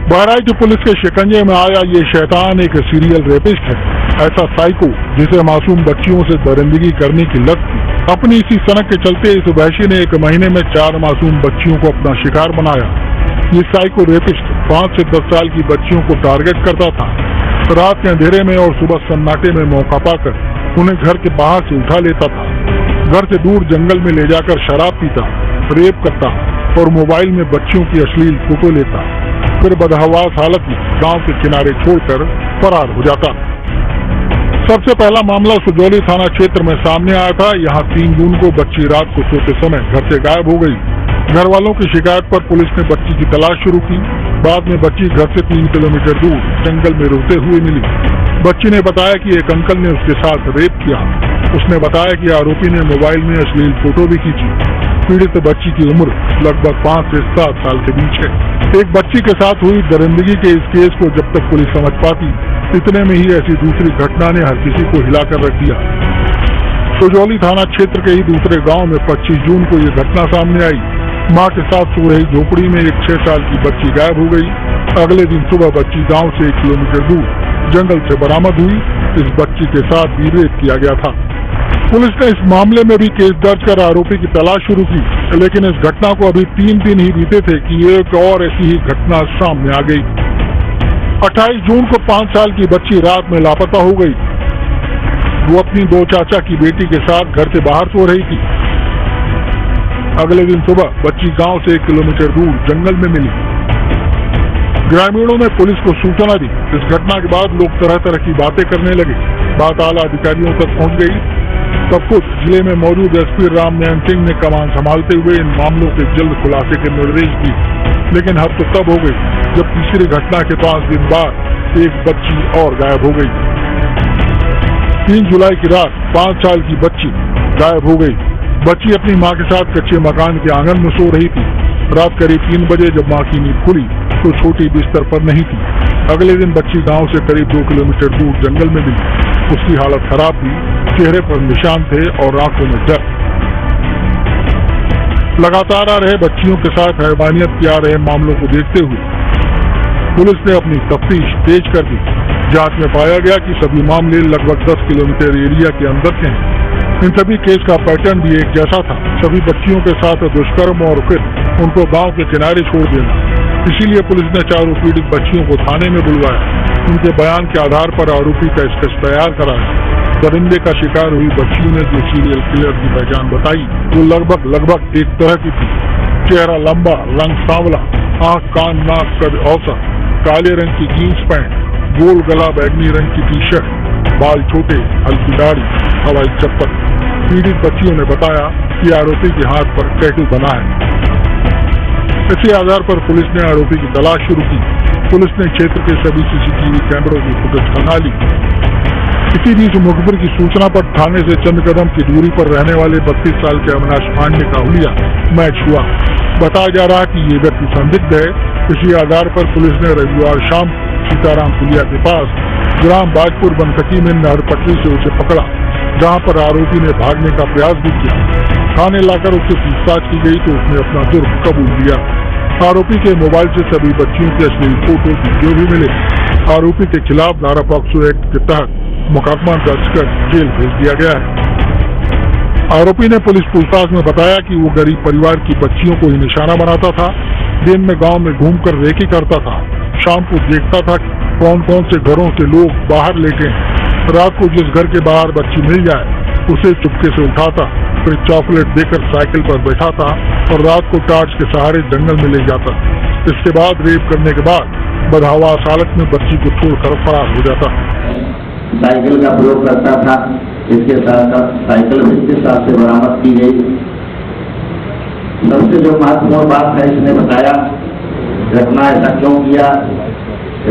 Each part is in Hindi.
बहराइच पुलिस के शिकंजे में आया ये शैतान एक सीरियल रेपिस्ट है। ऐसा साइको जिसे मासूम बच्चियों से दरिंदगी करने की लत थी। अपनी इसी सनक के चलते इस वहशी ने एक महीने में 4 मासूम बच्चियों को अपना शिकार बनाया। ये साइको रेपिस्ट 5 से 10 साल की बच्चियों को टारगेट करता था। रात के अंधेरे में और सुबह सन्नाटे में मौका पाकर उन्हें घर के बाहर से उठा लेता था, घर से दूर जंगल में ले जाकर शराब पीता, रेप करता और मोबाइल में बच्चियों की अश्लील फोटो लेता, फिर बदहवास हालत में गांव के किनारे छोड़कर फरार हो जाता। सबसे पहला मामला सुजौली थाना क्षेत्र में सामने आया था। यहाँ 3 जून को बच्ची रात को सोते समय घर से गायब हो गई। घर वालों की शिकायत पर पुलिस ने बच्ची की तलाश शुरू की। बाद में बच्ची घर से 3 किलोमीटर दूर जंगल में रोते हुए मिली। बच्ची ने बताया कि एक अंकल ने उसके साथ रेप किया। उसने बताया कि आरोपी ने मोबाइल में अश्लील फोटो भी खींची। पीड़ित बच्ची की उम्र लगभग 5 से 7 साल के बीच है। एक बच्ची के साथ हुई दरिंदगी के इस केस को जब तक पुलिस समझ पाती, इतने में ही ऐसी दूसरी घटना ने हर किसी को हिलाकर रख दिया। सुजौली थाना क्षेत्र के ही दूसरे गांव में 25 जून को ये घटना सामने आई। मां के साथ सो रही झोपड़ी में एक 6 साल की बच्ची गायब हो गई। अगले दिन सुबह बच्ची गांव से 1 किलोमीटर दूर जंगल से बरामद हुई। इस बच्ची के साथ भी रेप किया गया था। पुलिस ने इस मामले में भी केस दर्ज कर आरोपी की तलाश शुरू की, लेकिन इस घटना को अभी 3 दिन ही बीते थे कि एक और ऐसी ही घटना सामने आ गई। 28 जून को 5 साल की बच्ची रात में लापता हो गई। वो अपनी 2 चाचा की बेटी के साथ घर से बाहर सो रही थी। अगले दिन सुबह बच्ची गांव से 1 किलोमीटर दूर जंगल में मिली। ग्रामीणों ने पुलिस को सूचना दी। इस घटना के बाद लोग तरह तरह की बातें करने लगे। बात आला अधिकारियों तक पहुंच गई। तब खुद जिले में मौजूद एसपी राम नयन सिंह ने कमान संभालते हुए इन मामलों के जल्द खुलासे के निर्देश दिए। लेकिन हद तो तब हो गई जब तीसरी घटना के 5 दिन बाद एक बच्ची और गायब हो गई। 3 जुलाई की रात 5 साल की बच्ची गायब हो गई। बच्ची अपनी मां के साथ कच्चे मकान के आंगन में सो रही थी। रात करीब 3 बजे जब मां की नींद खुली तो छोटी बिस्तर पर नहीं थी। अगले दिन बच्ची गांव से करीब 2 किलोमीटर दूर जंगल में मिली। उसकी हालत खराब थी, चेहरे पर निशान थे और आंखों में दर्द। लगातार आ रहे बच्चियों के साथ हैवानियत के आ रहे मामलों को देखते हुए पुलिस ने अपनी तफ्तीश तेज कर दी। जांच में पाया गया कि सभी मामले लगभग 10 किलोमीटर एरिया के अंदर के हैं। इन सभी केस का पैटर्न भी एक जैसा था, सभी बच्चियों के साथ दुष्कर्म और फिर उनको गांव के किनारे छोड़ देना। इसीलिए पुलिस ने चारों पीड़ित बच्चियों को थाने में बुलवाया। उनके बयान के आधार पर आरोपी का स्केच तैयार कराया। दरिंदे का शिकार हुई बच्चियों ने जो सीरियल किलर की पहचान बताई वो लगभग एक तरह की थी। चेहरा लंबा, रंग सांवला, आंख कान नाक कद औसत, काले रंग की जीन्स पैंट, गोल गला बैगनी रंग की टी-शर्ट, बाल छोटे, हल्की दाढ़ी, हवाई चप्पल। पीड़ित बच्चियों ने बताया कि आरोपी के हाथ पर टैटू बना है। इसी आधार पर पुलिस ने आरोपी की तलाश शुरू की। पुलिस ने क्षेत्र के सभी सीसीटीवी कैमरों की फुटेज खंगाली। इसी बीच मुखबिर की सूचना पर थाने से चंद कदम की दूरी पर रहने वाले 32 साल के अविनाश पांडे का हुलिया मैच हुआ। बताया जा रहा कि ये व्यक्ति संदिग्ध है। इसी आधार पर पुलिस ने रविवार शाम सीताराम पुलिया के पास ग्राम बाजपुर बनकटी में नहर पटरी से उसे पकड़ा, जहां पर आरोपी ने भागने का प्रयास भी किया। थाने लाकर उससे पूछताछ की गई तो उसने अपना जुर्म कबूल किया। आरोपी के मोबाइल से सभी बच्चियों के अश्लील फोटो वीडियो भी मिले। आरोपी के खिलाफ धारा पॉक्सो एक्ट के तहत मुकदमा दर्ज कर जेल भेज दिया गया है। आरोपी ने पुलिस पूछताछ में बताया कि वो गरीब परिवार की बच्चियों को ही निशाना बनाता था। दिन में गांव में घूमकर रेकी करता था। शाम को देखता था कि कौन कौन से घरों से लोग बाहर लेटे हैं। रात को जिस घर के बाहर बच्ची मिल जाए उसे चुपके से उठाता, फिर चॉकलेट देकर साइकिल पर बैठाता और रात को टार्च के सहारे जंगल में ले जाता। इसके बाद रेप करने के बाद बदहवास हालत में बच्ची को छोड़कर फरार हो जाता। साइकिल का प्रयोग करता था। इसके साथ साथ साइकिल भी इसके साथ से बरामद की गई। सबसे जो महत्वपूर्ण बात है, इसने बताया घटना ऐसा क्यों किया।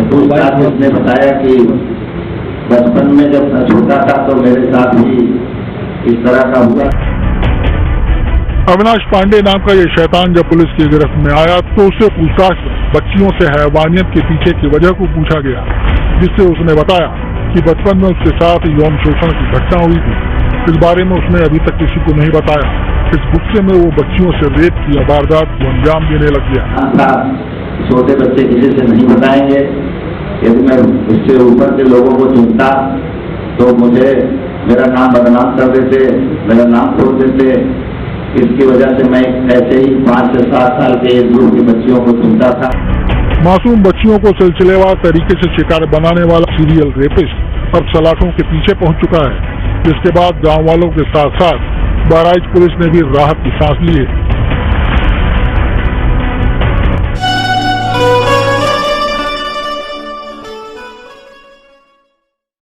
पूछताछ में इसने बताया कि बचपन में जब मैं छोटा था तो मेरे साथ भी इस तरह का हुआ। अविनाश पांडे नाम का ये शैतान जब पुलिस की गिरफ्त में आया तो उससे पूछताछ बच्चियों से हैवानियत के पीछे की वजह को पूछा गया, जिससे उसने बताया कि बचपन में उसके साथ यौन शोषण की घटना हुई थी। इस बारे में उसने अभी तक किसी को नहीं बताया। इस गुस्से में वो बच्चियों से रेप की वारदात को अंजाम देने लग गया। छोटे बच्चे किसी से नहीं बताएंगे। यदि मैं इससे ऊपर के लोगों को चुनता तो मुझे मेरा नाम बदनाम कर देते, मेरा नाम छोड़ देते। इसकी वजह से मैं ऐसे ही 5 से 7 साल के एज ग्रुप की बच्चियों को चुनता था। मासूम बच्चियों को सिलसिलेवार तरीके से शिकार बनाने वाला सीरियल रेपिस्ट अब सलाखों के पीछे पहुंच चुका है, जिसके बाद गांव वालों के साथ साथ बहराइच पुलिस ने भी राहत की सांस ली है।